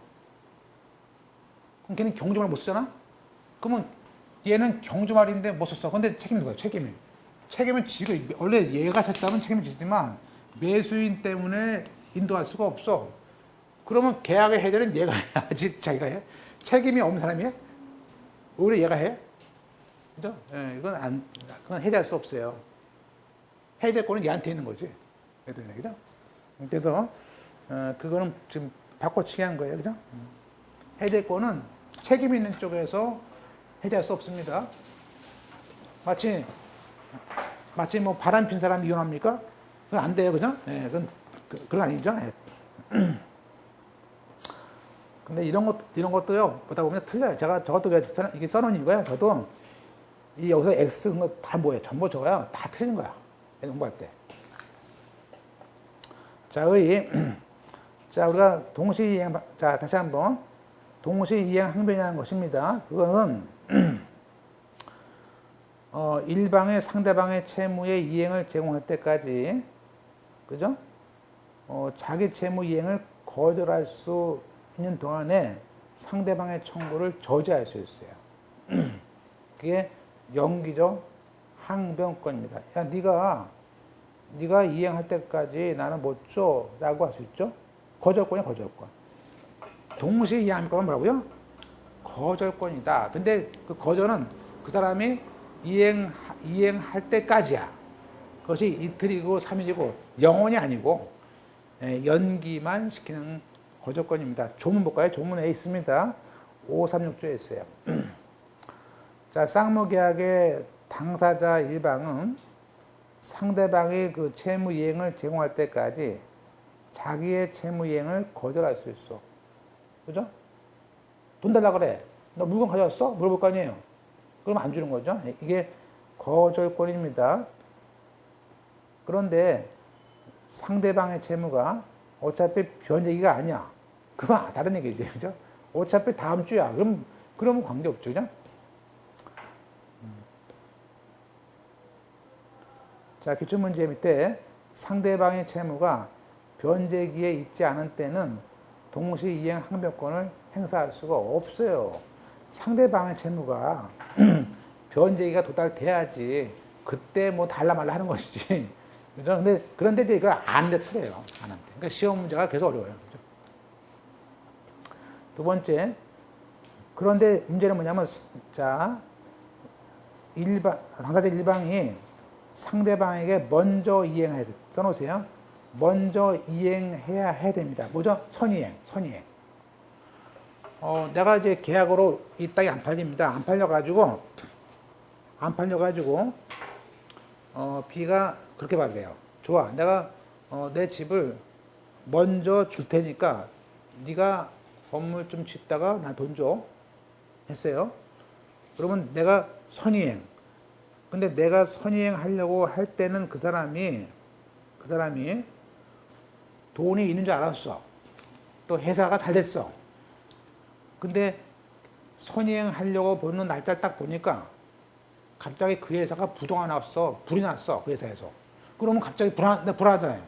[SPEAKER 1] 그럼 걔는 경주말 못 쓰잖아? 그러면 얘는 경주말인데 못 썼어. 근데 책임이 누구야, 책임이. 책임은 지가, 원래 얘가 샀다면 책임을 지지만 매수인 때문에 인도할 수가 없어. 그러면 계약의 해제는 얘가 해야지, 자기가 해. 책임이 없는 사람이 해? 오히려 얘가 해? 그죠? 예, 그건 해제할 수 없어요. 해제권은 얘한테 있는 거지. 매도인에, 그죠? 그래서, 그거는 지금 바꿔치기 한 거예요. 그죠? 해제권은 책임 있는 쪽에서 해제할 수 없습니다. 마치 뭐 바람 핀 사람이 이혼합니까? 그건 안 돼요. 그죠? 예, 그건 아니죠. 예. 근데 이런 것도요, 보다 보면 틀려요. 제가 저것도 이게 써놓은 이유가요. 저도 여기서 X 쓴 거 다 뭐예요? 전부 저거요. 다 틀린 거야. 공부할 때. 자, 자, 우리가 자, 다시 한번. 동시이행 항변이라는 것입니다. 그거는, 일방의 상대방의 채무의 이행을 제공할 때까지, 그죠? 자기 채무 이행을 거절할 수 있는 동안에 상대방의 청구를 저지할 수 있어요. 그게 영기적 항변권입니다. 야, 네가 이행할 때까지 나는 못 줘 라고 할 수 있죠. 거절권이야, 거절권. 동시에 이행할 거면 뭐라고요? 거절권이다. 근데 그 거절은 그 사람이 이행할 때까지야. 그것이 이틀이고 3일이고 영원이 아니고 연기만 시키는 거절권입니다. 조문 볼까요? 조문에 있습니다. 536조에 있어요. 자, 쌍무계약의 당사자 일방은 상대방이 그 채무 이행을 제공할 때까지 자기의 채무 이행을 거절할 수 있어. 그죠? 돈 달라 그래. 너 물건 가져왔어? 물어볼 거 아니에요. 그럼 안 주는 거죠. 이게 거절권입니다. 그런데 상대방의 채무가 어차피 변제기가 아니야. 그건 다른 얘기지. 그죠? 어차피 다음 주야. 그러면 관계없죠. 그죠? 자, 기출문제 밑에 상대방의 채무가 변제기에 있지 않은 때는 동시이행 항변권을 행사할 수가 없어요. 상대방의 채무가 변제기가 도달돼야지 그때 뭐 달라 말라 하는 것이지. 그죠? 그런데 이제 이거 안 돼, 틀려요. 안 한대. 그러니까 시험 문제가 계속 어려워요. 그죠? 두 번째, 그런데 문제는 뭐냐면, 자, 당사자 일방이 상대방에게 먼저 이행해야 돼. 써놓으세요. 먼저 이행해야 해야 됩니다. 뭐죠? 선이행. 내가 이제 계약으로 이 땅이 안 팔립니다. 안 팔려가지고, B가 그렇게 말해요. 좋아. 내가, 내 집을 먼저 줄 테니까, 네가 건물 좀 짓다가 나 돈 줘. 했어요. 그러면 내가 선이행. 근데 내가 선이행 하려고 할 때는 그 사람이 돈이 있는 줄 알았어. 또 회사가 잘 됐어. 근데 선이행 하려고 보는 날짜를 딱 보니까 갑자기 그 회사가 부도가 났어. 불이 났어. 그 회사에서. 그러면 갑자기 불안하잖아요.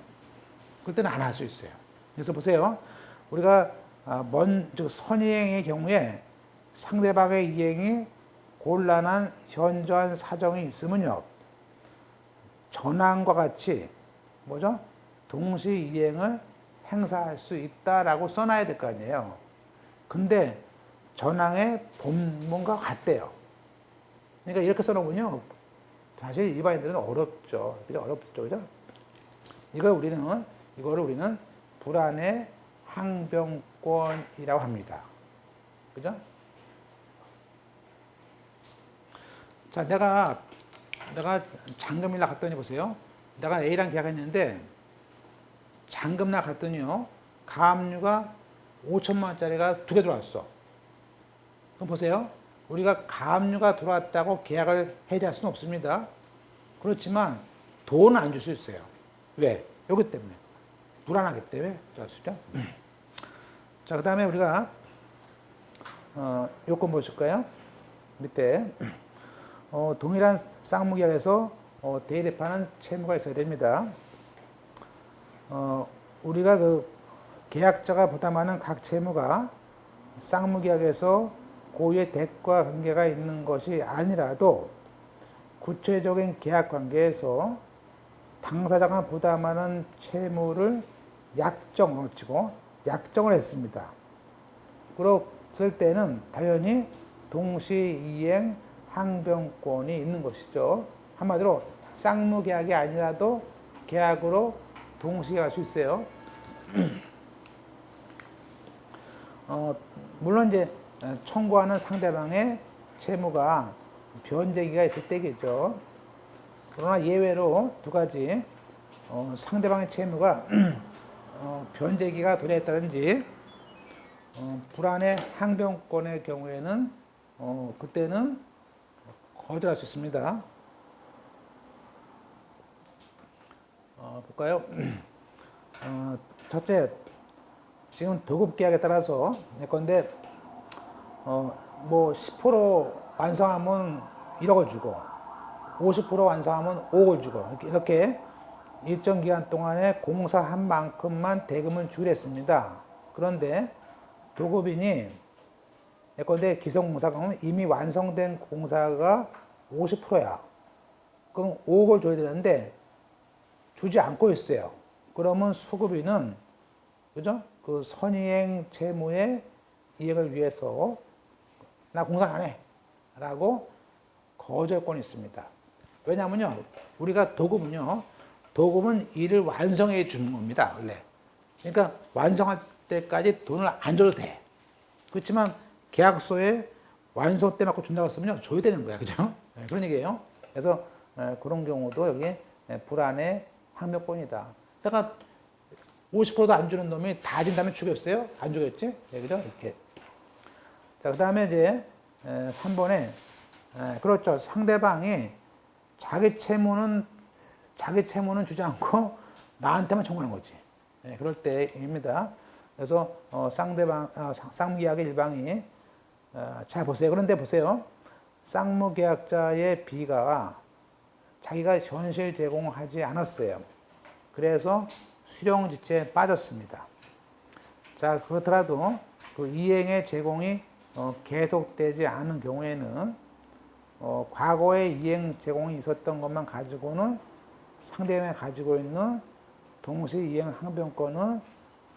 [SPEAKER 1] 그럴 때는 안 할 수 있어요. 그래서 보세요. 우리가 선이행의 경우에 상대방의 이행이 곤란한 현저한 사정이 있으면요. 전항과 같이 뭐죠? 동시 이행을 행사할 수 있다라고 써놔야 될 거 아니에요. 근데 전항의 본문과 같대요. 그러니까 이렇게 써놓으면요. 사실 일반인들은 어렵죠. 그죠? 이거를 우리는 불안의 항변권이라고 합니다. 그죠? 자, 내가 잔금일날 갔더니 보세요. 내가 A랑 계약했는데 잔금날 갔더니요. 가압류가 5천만 원짜리가 2개 들어왔어. 그럼 보세요. 우리가 가압류가 들어왔다고 계약을 해지할 수는 없습니다. 그렇지만 돈은 안 줄 수 있어요. 왜? 여기 때문에. 불안하기 때문에. 자, 그 다음에 우리가 요건 보실까요? 밑에 동일한 쌍무계약에서 대립하는 채무가 있어야 됩니다. 우리가 그 계약자가 부담하는 각 채무가 쌍무계약에서 고유의 대가 관계가 있는 것이 아니라도 구체적인 계약 관계에서 당사자가 부담하는 채무를 약정을 했습니다. 그랬을 때는 당연히 동시이행 항변권이 있는 것이죠. 한마디로 쌍무계약이 아니라도 계약으로 동시에 갈 수 있어요. 물론 이제 청구하는 상대방의 채무가 변제기가 있을 때겠죠. 그러나 예외로 두 가지, 상대방의 채무가 변제기가 도래했다든지 불안의 항변권의 경우에는 그때는 거절할 수 있습니다. 볼까요? 첫째, 지금 도급계약에 따라서 예컨대 뭐 10% 완성하면 1억을 주고 50% 완성하면 5억을 주고 이렇게 일정 기간 동안에 공사한 만큼만 대금을 주기로 했습니다. 그런데 도급인이 예컨대 기성공사가 이미 완성된 공사가 50%야. 그럼 5억을 줘야 되는데 주지 않고 있어요. 그러면 수급인은 그죠? 그 선이행 채무의 이행을 위해서 나 공사 안 해. 라고 거절권이 있습니다. 왜냐면요. 우리가 도급은 일을 완성해 주는 겁니다. 원래. 그러니까 완성할 때까지 돈을 안 줘도 돼. 그렇지만 계약서에 완성 때 맞고 준다고 했으면 줘야 되는 거야. 그죠? 네, 그런 얘기예요. 그래서 그런 경우도 여기 불안의 항변권이다. 내가 50%도 안 주는 놈이 다 준다면 주겠어요? 안 주겠지? 네, 그죠? 이렇게. 자, 그 다음에 이제 3번에 그렇죠. 상대방이 자기 채무는 주지 않고 나한테만 청구하는 거지. 네, 그럴 때입니다. 그래서 쌍무계약의 일방이 잘 보세요. 그런데 보세요. 쌍무계약자의 B가 자기가 현실 제공하지 않았어요. 그래서 수령지체에 빠졌습니다. 자, 그렇더라도 그 이행의 제공이 계속되지 않은 경우에는 과거에 이행 제공이 있었던 것만 가지고는 상대방이 가지고 있는 동시 이행 항변권은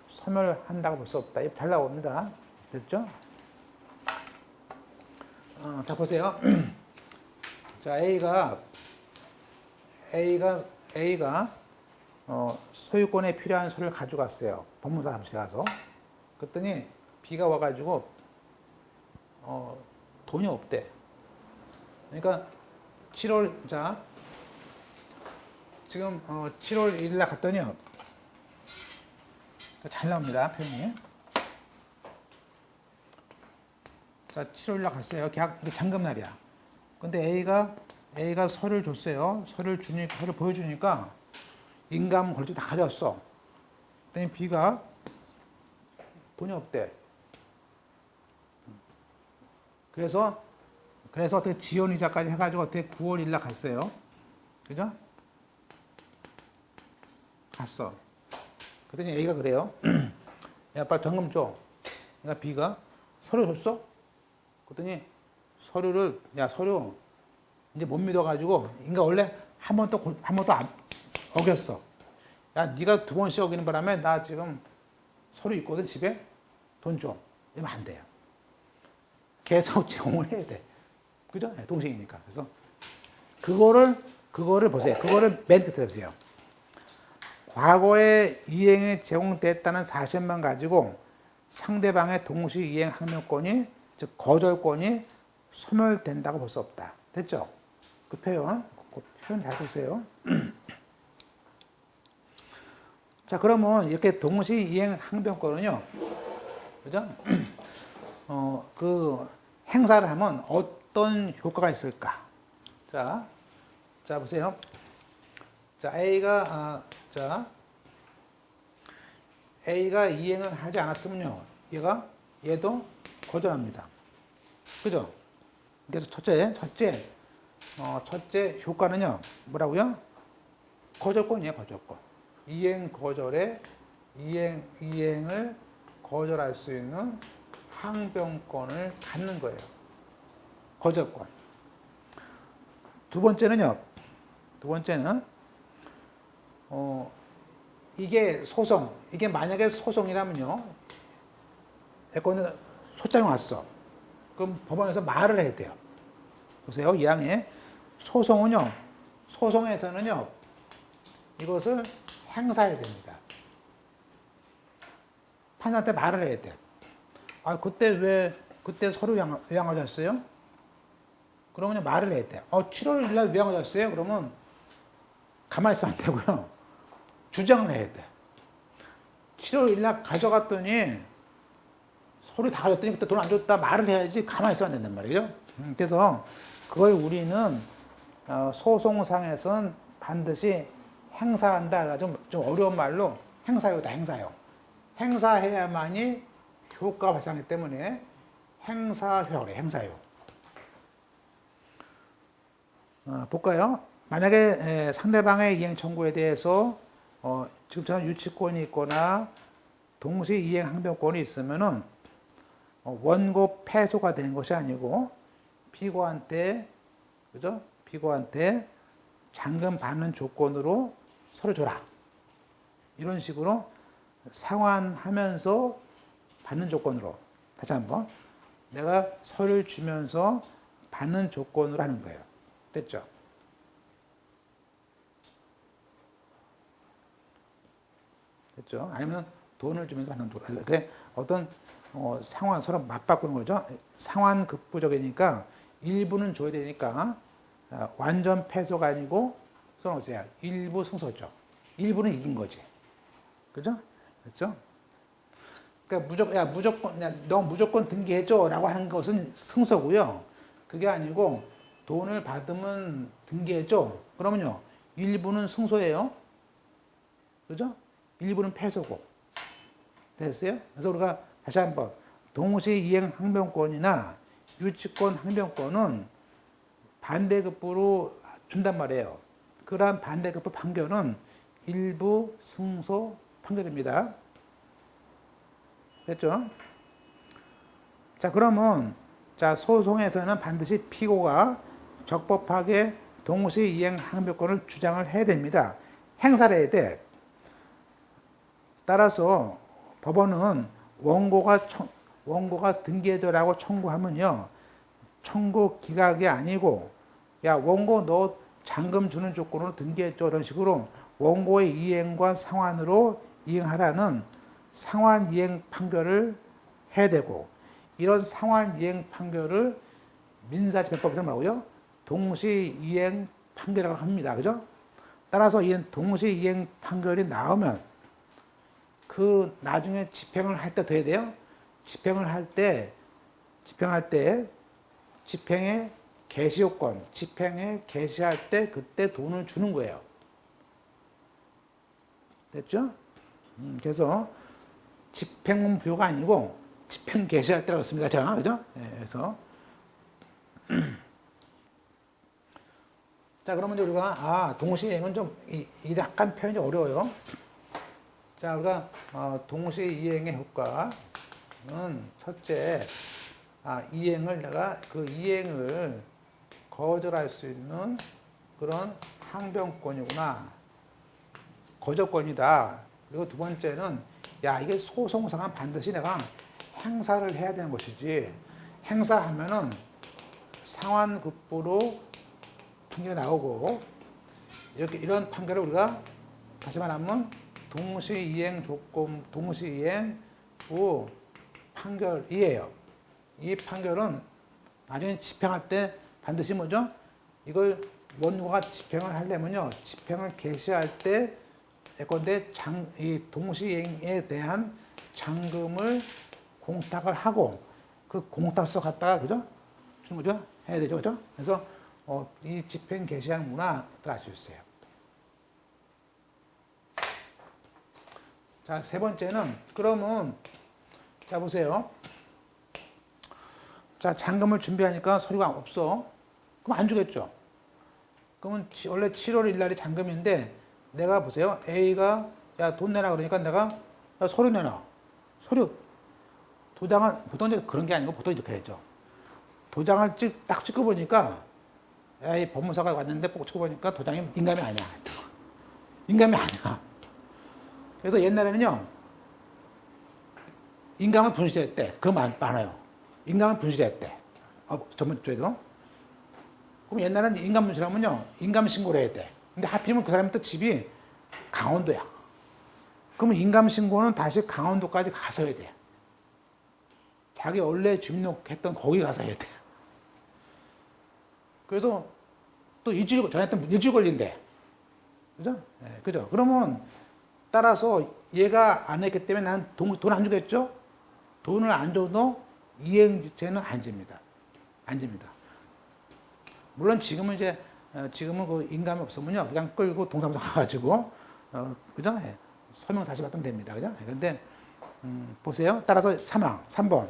[SPEAKER 1] 소멸한다고 볼 수 없다. 이거 잘 나옵니다. 됐죠? 자, 보세요. 자, A가 소유권에 필요한 서류를 가져갔어요. 법무사 사무실에 가서. 그랬더니 B가 와가지고 돈이 없대. 그러니까 7월, 자, 지금 7월 1일 날 갔더니요. 잘 나옵니다, 표현이. 자, 7월 1일 날 갔어요. 계약, 이게 잔금날이야. 근데 A가 서류를 줬어요. 서류를 보여주니까 인감 걸치 다 가져왔어. 그랬더니 B가 돈이 없대. 그래서 어떻게 지연이자까지 해가지고 어떻게 9월 1일 날 갔어요. 그죠? 갔어. 그랬더니 A가 그래요. 야, 빨리 정금 줘. 그러니까 B가 서류 줬어? 그랬더니 서류 이제 못 믿어가지고, 그러니까 원래 한 번 또 어겼어. 야, 네가 두 번씩 어기는 바람에 나 지금 서류 있거든, 집에? 돈 줘. 이러면 안 돼요. 계속 제공을 해야 돼. 그죠? 동생이니까. 그래서 그거를 보세요. 그거를 맨 끝에 보세요. 과거에 이행이 제공됐다는 사실만 가지고 상대방의 동시 이행 항명권이, 즉 거절권이 소멸된다고 볼 수 없다. 됐죠? 그 표현 잘 쓰세요. 자, 그러면 이렇게 동시 이행 항변권은요, 그죠? 그 행사를 하면 어떤 효과가 있을까? 자, 보세요. 자, A가 이행을 하지 않았으면요, 얘도 거절합니다. 그죠? 그래서 첫째 효과는요, 뭐라고요? 거절권이에요, 거절권. 이행을 거절할 수 있는 항변권을 갖는 거예요. 거절권. 두 번째는 이게 만약에 소송이라면요, 예컨대 소장이 왔어. 그럼 법원에서 말을 해야 돼요. 보세요, 이 항에 소송에서는요, 이것을 행사해야 됩니다. 판사한테 말을 해야 돼. 아, 그때 서류 왜 안 가졌어요? 그러면 말을 해야 돼. 7월 1일 날 왜 안 가졌어요? 그러면 가만히 있으면 안 되고요. 주장을 해야 돼. 7월 1일 날 가져갔더니 서류 다 가졌더니 그때 돈 안 줬다 말을 해야지 가만히 있으면 안 된단 말이에요. 그래서 그걸 우리는 소송상에서는 반드시 행사한다. 좀 어려운 말로 행사요다, 행사요. 행사해야만이 효과가 발생하기 때문에 행사효라고 그래요, 행사요. 볼까요? 만약에 상대방의 이행 청구에 대해서 지금처럼 유치권이 있거나 동시 이행 항변권이 있으면은 원고 패소가 되는 것이 아니고 피고한테, 그죠? 피고한테 잔금 받는 조건으로 서류 줘라. 이런 식으로 상환하면서 받는 조건으로, 다시 한번 내가 서류를 주면서 받는 조건으로 하는 거예요. 됐죠? 됐죠? 아니면 돈을 주면서 받는 조건. 어떤 상환, 서로 맞바꾸는 거죠. 상환급부적이니까 일부는 줘야 되니까 완전 패소가 아니고 써놓으세요. 일부 승소죠. 일부는 이긴 거지. 그죠? 그렇죠? 그러니까 너 무조건 등기해줘 라고 하는 것은 승소고요. 그게 아니고 돈을 받으면 등기해줘. 그러면요, 일부는 승소예요. 그죠? 일부는 패소고. 됐어요? 그래서 우리가 다시 한번 동시 이행 항변권이나 유치권 항변권은 반대급부로 준단 말이에요. 그러한 반대급부 판결은 일부 승소 판결입니다. 됐죠? 자, 그러면 자, 소송에서는 반드시 피고가 적법하게 동시 이행 항변권을 주장을 해야 됩니다. 행사를 해야 돼. 따라서 법원은 원고가 등기해줘라고 청구하면요, 청구 기각이 아니고, 야, 원고 너 잔금 주는 조건으로 등기해줘, 이런 식으로 원고의 이행과 상환으로 이행하라는 상환 이행 판결을 해야 되고, 이런 상환 이행 판결을 민사집행법에서 뭐라고요? 동시 이행 판결이라고 합니다. 그죠? 따라서 이 동시 이행 판결이 나오면 그 나중에 집행을 할 때 돼야 돼요. 집행을 할 때 집행의 개시 요건, 집행에 개시할 때 그때 돈을 주는 거예요. 됐죠? 그래서 집행문 부여가 아니고 집행 개시할 때라고 했습니다. 자, 그죠? 네, 그래서 자, 그러면 우리가 동시이행은 좀 약간 표현이 어려워요. 자, 우리가 동시이행의 효과는 첫째, 이행을 내가 그 이행을 거절할 수 있는 그런 항변권이구나, 거절권이다. 그리고 두 번째는 이게 소송상은 반드시 내가 행사를 해야 되는 것이지, 행사하면은 상환급부로 판결이 나오고, 이런 판결을 우리가 다시 말하면 동시이행 조건, 동시이행 후 판결이에요. 이 판결은 나중에 집행할 때 반드시 뭐죠? 이걸 원고가 집행을 하려면요, 집행을 개시할 때 예컨대 이 동시이행에 대한 잔금을 공탁을 하고 그 공탁서 갖다가, 그죠? 주는 거죠? 해야 되죠, 그죠? 그래서 이 집행 개시한 문화를 알 수 있어요. 자, 세 번째는, 그러면 자 보세요. 자, 잔금을 준비하니까 서류가 없어. 그럼 안 주겠죠. 그러면 원래 7월 1일 날이 잔금인데 내가 보세요. A가 야, 돈 내라 그러니까 내가 야, 서류 내놔. 서류. 도장을 보통 이제 그런 게 아니고 보통 이렇게 했죠. 도장을 딱 찍고 보니까 야, 이 법무사가 왔는데 꼭 찍고 보니까 도장이 인감이 아니야. 인감이 아니야. 그래서 옛날에는요, 인감을 분실했대. 그거 많아요. 인감을 분실했대. 전문적으로. 그럼 옛날에는 인감 분실하면요, 인감 신고를 해야 돼. 근데 하필이면 그 사람이 또 집이 강원도야. 그러면 인감 신고는 다시 강원도까지 가서 해야 돼. 자기 원래 주민등록했던 거기 가서 해야 돼. 그래서 또 전했던 일주일 걸린대. 그죠? 네, 그죠? 그러면 따라서 얘가 안 했기 때문에 난 돈 안 주겠죠? 돈을 안 줘도 이행지체는 안 집니다. 안 집니다. 물론 지금은 그 인감이 없으면요, 그냥 끌고 동사무소 가가지고, 그죠? 네, 서명 다시 받으면 됩니다. 그죠? 근데, 보세요. 따라서 3번.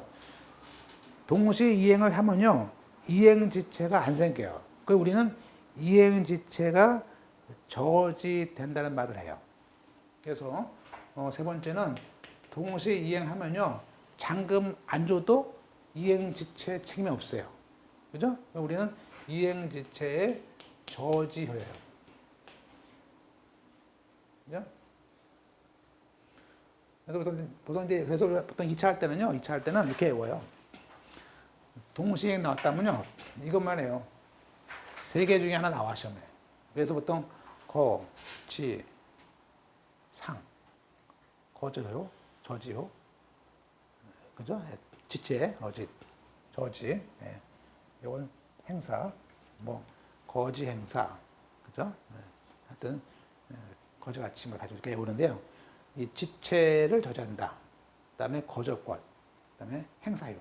[SPEAKER 1] 동시 이행을 하면요, 이행지체가 안 생겨요. 그래서 우리는 이행지체가 저지된다는 말을 해요. 그래서 세 번째는 동시 이행하면요, 잔금 안 줘도 이행지체 책임이 없어요. 그죠? 우리는 이행지체의 저지효예요. 그죠? 그래서 보통 2차 할 때는요, 2차 할 때는 이렇게 외워요. 동시이행 나왔다면요, 이것만 해요. 3개 중에 하나 나와, 시험에. 그래서 보통 거, 지, 상, 거절효, 저지효, 그죠? 지체, 저지, 예. 이건 행사, 거지 행사, 그죠? 예. 하여튼, 거지 가침을 가지고 이렇게 외우는데요. 이 지체를 저지한다. 그 다음에 거절권, 그 다음에 행사효.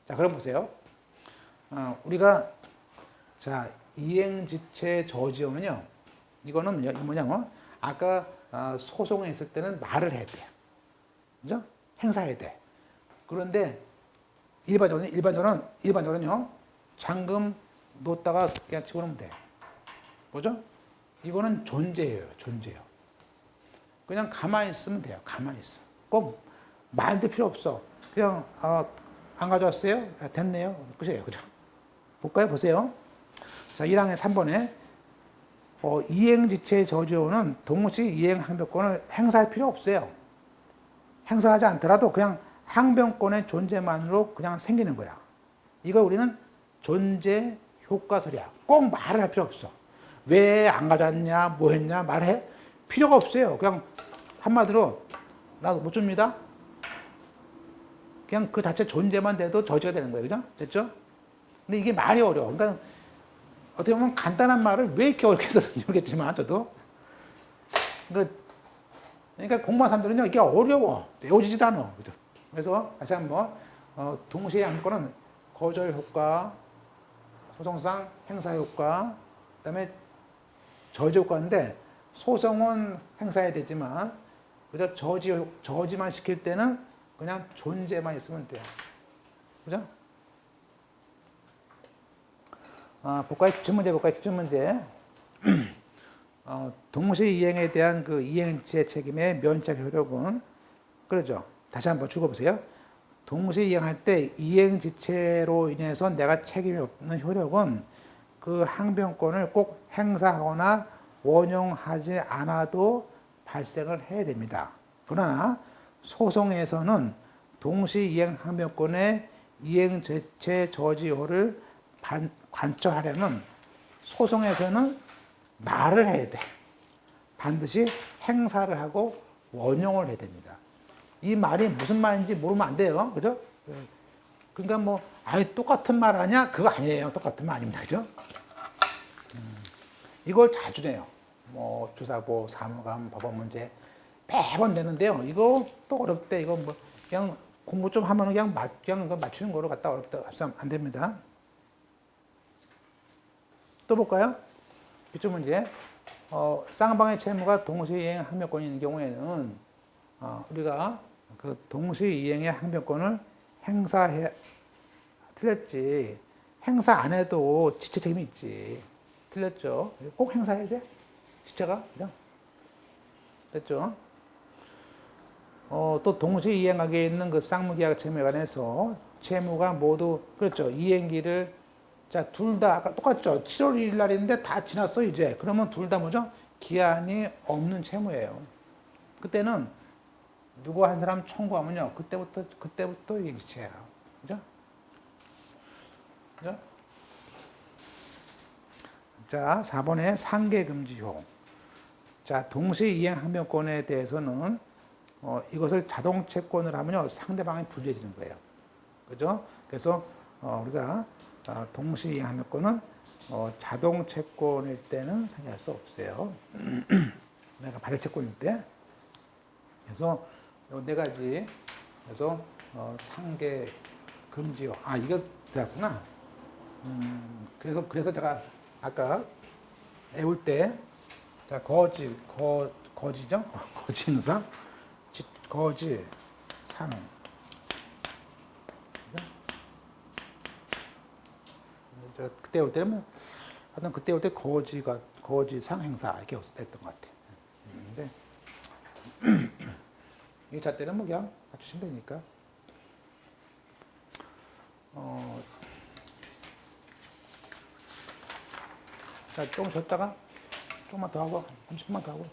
[SPEAKER 1] 자, 그럼 보세요. 우리가, 자, 이행지체 저지효는요, 이거는 뭐냐면, 아까 소송에 있을 때는 말을 해야 돼요. 그죠? 행사해야 돼. 그런데 일반적으로는요, 잔금 놓다가 그냥 집어넣으면 돼. 뭐죠? 이거는 존재예요, 존재요. 그냥 가만히 있으면 돼요, 가만히 있어. 꼭 말도 필요 없어. 그냥, 안 가져왔어요? 됐네요. 끝이에요. 그죠? 볼까요? 보세요. 자, 1항의 3번에, 이행지체 저지호는 동시 이행 항변권을 행사할 필요 없어요. 행사하지 않더라도 그냥 항변권의 존재만으로 그냥 생기는 거야. 이걸 우리는 존재 효과설이야. 꼭 말을 할 필요 없어. 왜 안 가져왔냐, 뭐 했냐, 말해? 필요가 없어요. 그냥 한마디로, 나 못 줍니다. 그냥 그 자체 존재만 돼도 저지가 되는 거예요. 그죠? 됐죠? 근데 이게 말이 어려워. 그러니까 어떻게 보면 간단한 말을 왜 이렇게 어렵게 했었는지 모르겠지만, 저도. 그러니까 공무원 사람들은요, 이게 어려워. 외워지지도 않아. 그죠? 그래서 다시 한번, 동시에 항변권은 거절 효과, 소송상 행사 효과, 그 다음에 저지 효과인데, 소송은 행사해야 되지만, 그죠? 저지만 시킬 때는 그냥 존재만 있으면 돼요. 그죠? 볼까요? 기출문제 볼까요? 기출문제. 동시 이행에 대한 그 이행지의 책임의 면책 효력은, 그러죠? 다시 한번 죽어보세요. 동시 이행할 때 이행지체로 인해서 내가 책임이 없는 효력은 그 항변권을 꼭 행사하거나 원용하지 않아도 발생을 해야 됩니다. 그러나 소송에서는 동시 이행 항변권의 이행지체 저지호를 관철하려면 소송에서는 말을 해야 돼. 반드시 행사를 하고 원용을 해야 됩니다. 이 말이 무슨 말인지 모르면 안 돼요. 그죠? 그러니까 뭐, 아예 똑같은 말 하냐? 그거 아니에요. 똑같은 말 아닙니다. 그죠? 이걸 자주 내요. 뭐, 주사보, 사무감, 법원 문제 매번 내는데요. 이거 또 어렵대. 이거 뭐, 그냥 공부 좀 하면 그냥 맞추는 거로 갖다 어렵다. 합치면 안 됩니다. 또 볼까요? 기출 문제. 쌍방의 채무가 동시이행 항변권이 있는 경우에는, 우리가 그 동시이행의 항변권을 행사해, 틀렸지. 행사 안 해도 지체 책임이 있지. 틀렸죠. 꼭 행사해야 돼. 지체가. 그죠? 됐죠? 또 동시이행하게 있는 그 쌍무계약 채무에 관해서 채무가 모두, 그렇죠. 이행기를, 자, 둘 다 아까 똑같죠. 7월 1일 날인데 다 지났어, 이제. 그러면 둘 다 뭐죠? 기한이 없는 채무예요. 그때는 누구 한 사람 청구하면요. 그때부터 이행지체예요. 그죠? 그죠? 자, 4번에 상계금지효. 자, 동시이행 항변권에 대해서는 이것을 자동 채권을 하면요. 상대방이 불리해지는 거예요. 그죠? 그래서 우리가 동시이행 항변권은 자동 채권일 때는 상의할 수 없어요. 내가 받을 채권일 때. 그래서 요 네 가지. 그래서 상계 금지요. 이거 들었구나. 그래서 제가 아까 외울 때, 자, 거지죠? 거지인사, 거지, 상. 그때 올 때는 뭐, 하여튼 그때 올 때 거지 상행사 이렇게 했던 것 같아. 근데, 이 잣대는 뭐 그냥 맞추시면 되니까. 자, 조금 쉬었다가, 조금만 더 하고, 30분만 더 하고.